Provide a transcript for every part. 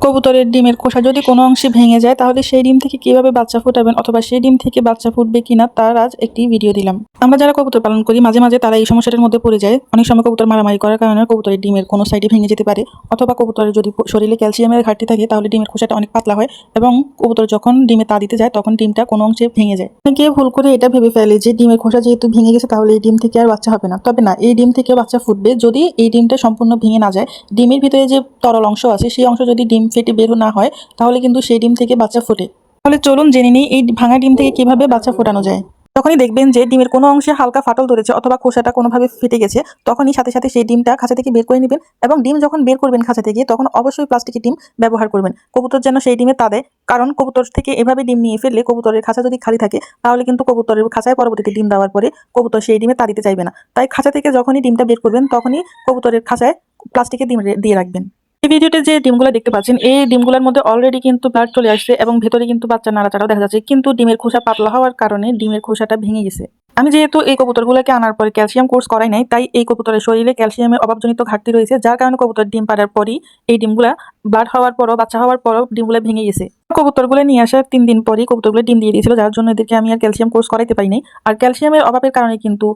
কবুতরের ডিমের খোসা যদি কোনো অংশে ভেঙে যায় তাহলে সেই ডিম থেকে কিভাবে বাচ্চা ফোটাবেন অথবা সেই ডিম থেকে বাচ্চা ফুটবে কিনা তার আজ একটি ভিডিও দিলাম। আমরা যারা কবুতর পালন করি মাঝে মাঝে তারা এই সমস্যাটার মধ্যে পড়ে যায়। অনেক সময় কবুতর মারামারি করার কারণে কবুতরের ডিমের কোনো সাইডে ভেঙে যেতে পারে, অথবা কবুতরের যদি শরীরে ক্যালসিয়ামের ঘাটতি থাকে তাহলে ডিমের খোসাটা অনেক পাতলা হয় এবং কবুতর যখন ডিমে তা দিতে যায় তখন ডিমটা কোনো অংশে ভেঙে যায়। অনেকে ভুল করে এটা ভেবে ফেলে যে ডিমের খোসা যেহেতু ভেঙে গেছে তাহলে এই ডিম থেকে আর বাচ্চা হবে না। তবে না, এই ডিম থেকে বাচ্চা ফুটবে যদি এই ডিমটা সম্পূর্ণ ভেঙে না যায়। ডিমের ভিতরে যে তরল অংশ আছে সেই অংশ যদি ডিম ফেটে বের না হয় তাহলে কিন্তু সেই ডিম থেকে বাচ্চা ফোটে। তাহলে চলুন জেনে নিই এই ভাঙা ডিম থেকে কিভাবে বাচ্চা ফোটানো যায়। যখনই দেখবেন যে ডিমের কোনো অংশে হালকা ফাটল ধরেছে অথবা খোসাটা কোনোভাবে ফেটে গেছে, তখনই সাথে সাথে সেই ডিমটা খাঁচা থেকে বের করে নেবেন এবং ডিম যখন বের করবেন খাঁচা থেকে তখন অবশ্যই প্লাস্টিকের ডিম ব্যবহার করবেন। কবুতর যেন সেই ডিমে তা দেয়, কারণ কবুতর থেকে এভাবে ডিম নিয়ে ফেললে কবুতরের খাঁচা যদি খালি থাকে তাহলে কিন্তু কবুতরের খাঁচায় পরবর্তীতে ডিম দেওয়ার পরে কবুতর সেই ডিমে তা দিতে চাইবে না। তাই খাঁচা থেকে যখনই ডিমটা বের করবেন তখনই কবুতরের খাঁচায় প্লাস্টিকের ডিম দিয়ে রাখবেন। এই ভিডিওতে যে ডিমগুলো দেখতে পাচ্ছেন এই ডিমগুলোর মধ্যে অলরেডি কিন্তু ব্লাড চলে আসছে এবং ভেতরে কিন্তু বাচ্চা নাড়াচাড়াও দেখা যাচ্ছে, কিন্তু ডিমের খোসা পাতলা হওয়ার কারণে ডিমের খোসাটা ভেঙে গেছে। আমি যেহেতু এই কবুতরগুলোকে আনার পরে ক্যালসিয়াম কোর্স করাই নাই, তাই এই কবুতরের শরীরে ক্যালসিয়ামের অভাবজনিত ঘাটতি রয়েছে, যার কারণে কবুতর ডিম পাড়ার পরই এই ডিমগুলা ব্লাড হওয়ার পরও বাচ্চা হওয়ার পরও ডিমগুলো ভেঙে গেছে। কবুতরগুলো নিয়ে আসার 3 দিন পরই কবুতরগুলো ডিম দিয়ে দিয়েছিল, যার জন্য এদেরকে আমি আর ক্যালসিয়াম কোর্স করাইতে পারি নাই। আর ক্যালসিয়ামের অভাবের কারণে কিন্তু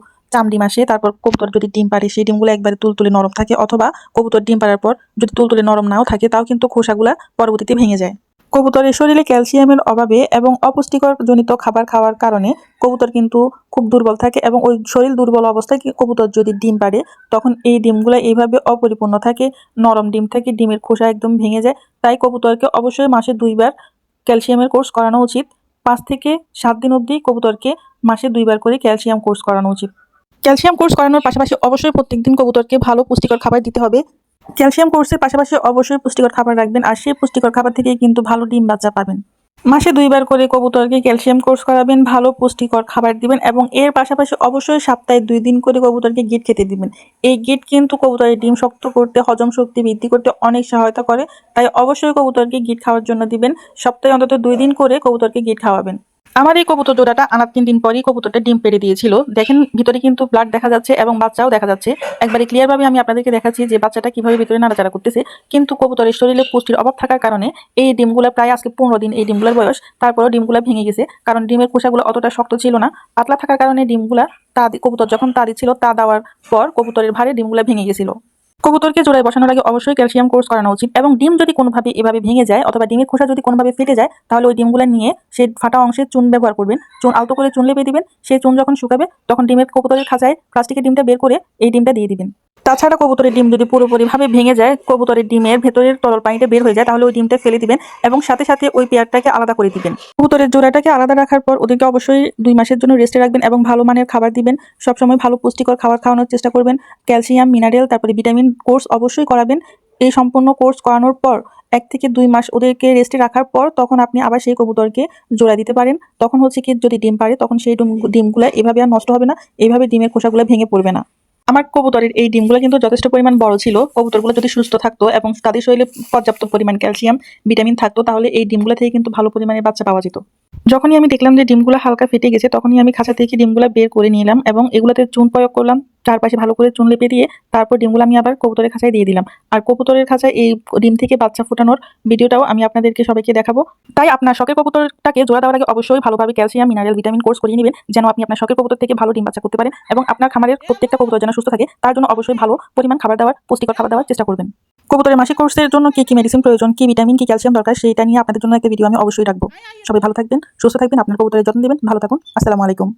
ডিম আসে। তারপর কবুতর যদি ডিম পারে সেই ডিমগুলো একবারে তুলতুলে নরম থাকে, অথবা কবুতর ডিম পাড়ার পর যদি তুলতুলে নরম নাও থাকে তাও কিন্তু খোসাগুলা পরবর্তীতে ভেঙে যায়। কবুতরের শরীরে ক্যালসিয়ামের অভাবে এবং অপুষ্টিকর জনিত খাবার খাওয়ার কারণে কবুতর কিন্তু খুব দুর্বল থাকে এবং ওই শরীর দুর্বল অবস্থায় কবুতর যদি ডিম পাড়ে তখন এই ডিমগুলো এইভাবে অপরিপূর্ণ থাকে, নরম ডিম থাকে, ডিমের খোসা একদম ভেঙে যায়। তাই কবুতরকে অবশ্যই মাসে 2 বার ক্যালসিয়ামের কোর্স করানো উচিত। 5 থেকে 7 দিন অবধি কবুতরকে মাসে 2 বার করে ক্যালসিয়াম কোর্স করানো উচিত। ক্যালসিয়াম কোর্স করানোর পাশাপাশি অবশ্যই প্রত্যেকদিন কবুতরকে ভালো পুষ্টিকর খাবার দিতে হবে। ক্যালসিয়াম কোর্সের পাশাপাশি অবশ্যই পুষ্টিকর খাবার রাখবেন, আর সেই পুষ্টিকর খাবার থেকেই কিন্তু ভালো ডিম বাচ্চা পাবেন। মাসে 2 বার করে কবুতরকে ক্যালসিয়াম কোর্স করাবেন, ভালো পুষ্টিকর খাবার দিবেন এবং এর পাশাপাশি অবশ্যই সপ্তাহে 2 দিন করে কবুতরকে গিট খেতে দিবেন। এই গিট কিন্তু কবুতরের ডিম শক্ত করতে, হজম শক্তি বৃদ্ধি করতে অনেক সহায়তা করে। তাই অবশ্যই কবুতরকে গিট খাওয়ার জন্য দিবেন। সপ্তাহে অন্তত 2 দিন করে কবুতরকে গিট খাওয়াবেন। আমার এই কবুতর জোড়াটা আনার 3 দিন পরই কবুতরটা ডিম পেড়ে দিয়েছিল। দেখেন ভিতরে কিন্তু ব্লাড দেখা যাচ্ছে এবং বাচ্চাও দেখা যাচ্ছে। একবারে ক্লিয়ার ভাবে আমি আপনাদেরকে দেখাচ্ছি যে বাচ্চাটা কিভাবে ভিতরে নাড়াচাড়া করতেছে। কিন্তু কবুতরের শরীরে পুষ্টির অভাব থাকার কারণে এই ডিমগুলো প্রায় আজকে 15 দিন এই ডিমগুলোর বয়স, তারপরও ডিমগুলো ভেঙে গেছে, কারণ ডিমের খোসাগুলো অতটা শক্ত ছিল না, পাতলা থাকার কারণে ডিমগুলা কবুতর যখন তা দিচ্ছিল তা দেওয়ার পর কবুতরের ভারে ডিমগুলো ভেঙে গেছিল। কবুতরকে জোড়ায় বসানোর আগে অবশ্যই ক্যালসিয়াম কোর্স করানো উচিত এবং ডিম যদি কোনোভাবে এভাবে ভেঙে যায় অথবা ডিমের খোসা যদি কোনোভাবে ফেটে যায় তাহলে ওই ডিমগুলো নিয়ে সেই ফাটা অংশে চুন ব্যবহার করবেন। চুন আলতো করে চুন লেপে দিবেন। সেই চুন যখন শুকাবে তখন ডিমের কবুতরের খাঁচায় প্লাস্টিকের ডিমটা বের করে এই ডিমটা দিয়ে দিবেন। তাছাড়া কবুতরের ডিম যদি পুরোপুরিভাবে ভেঙে যায়, কবুতরের ডিমের ভেতরের তরল পানিটা বের হয়ে যায়, তাহলে ওই ডিমটা ফেলে দিবেন এবং সাথে সাথে ওই পেয়ারটাকে আলাদা করে দিবেন। কবুতরের জোড়াটাকে আলাদা রাখার পর ওদেরকে অবশ্যই 2 মাসের জন্য রেস্টে রাখবেন এবং ভালো মানের খাবার দিবেন। সবসময় ভালো পুষ্টিকর খাবার খাওয়ানোর চেষ্টা করবেন। ক্যালসিয়াম, মিনারেল, তারপরে ভিটামিন কোর্স অবশ্যই করাবেন। এই সম্পূর্ণ কোর্স করানোর পর 1 থেকে 2 মাস ওদেরকে রেস্টে রাখার পর তখন আপনি আবার সেই কবুতরকে জোড়া দিতে পারেন। তখন হচ্ছে কি যদি ডিম পারে তখন সেই ডিমগুলো এভাবে আর নষ্ট হবে না, এইভাবে ডিমের খোসাগুলো ভেঙে পড়বে না। আমার কবুতরের এই ডিমগুলো কিন্তু যথেষ্ট পরিমাণ বড় ছিল। কবুতরগুলো যদি সুস্থ থাকতো এবং তাদের শরীরে পর্যাপ্ত পরিমাণ ক্যালসিয়াম, ভিটামিন থাকতো তাহলে এই ডিমগুলো থেকে কিন্তু ভালো পরিমাণে বাচ্চা পাওয়া যেত। যখনই আমি দেখলাম যে ডিমগুলো হালকা ফেটে গেছে তখনই আমি খাঁচা থেকে ডিমগুলো বের করে নিলাম এবং এগুলোতে চুন প্রয়োগ করলাম। চারপাশে ভালো করে চুন লেপে দিয়ে তারপর ডিমগুলো আমি আবার কবুতরের খাঁচায় দিয়ে দিলাম। আর কবুতরের খাঁচায় এই ডিম থেকে বাচ্চা ফোটানোর ভিডিওটাও আমি আপনাদেরকে সবাইকে দেখাবো। তাই আপনার শখের কবুতরটাকে জোড়া দেওয়ার আগে অবশ্যই ভালোভাবে ক্যালসিয়াম, মিনারেল, ভিটামিন কোর্স করিয়ে নেবেন, যেন আপনি আপনার শখের কবুতর থেকে ভালো ডিম বাচ্চা করতে পারেন এবং আপনার খামারের প্রত্যেকটা কবুতর যেন সুস্থ থাকে তার জন্য অবশ্যই ভালো পরিমাণ খাবার দেওয়ার, পুষ্টিকর খাবার দেওয়ার চেষ্টা করবেন। কবুতরের মাসিক কোর্সের জন্য কি কি মেডিসিন প্রয়োজন, কি ভিটামিন, কি ক্যালসিয়াম দরকার সেটা নিয়ে আপনাদের জন্য একটা ভিডিও আমি অবশ্যই রাখবো। সবাই ভালো থাকবেন, সুস্থ থাকবেন, আপনার কবুতরের যত্ন নেবেন। ভালো থাকুন। আসসালামু আলাইকুম।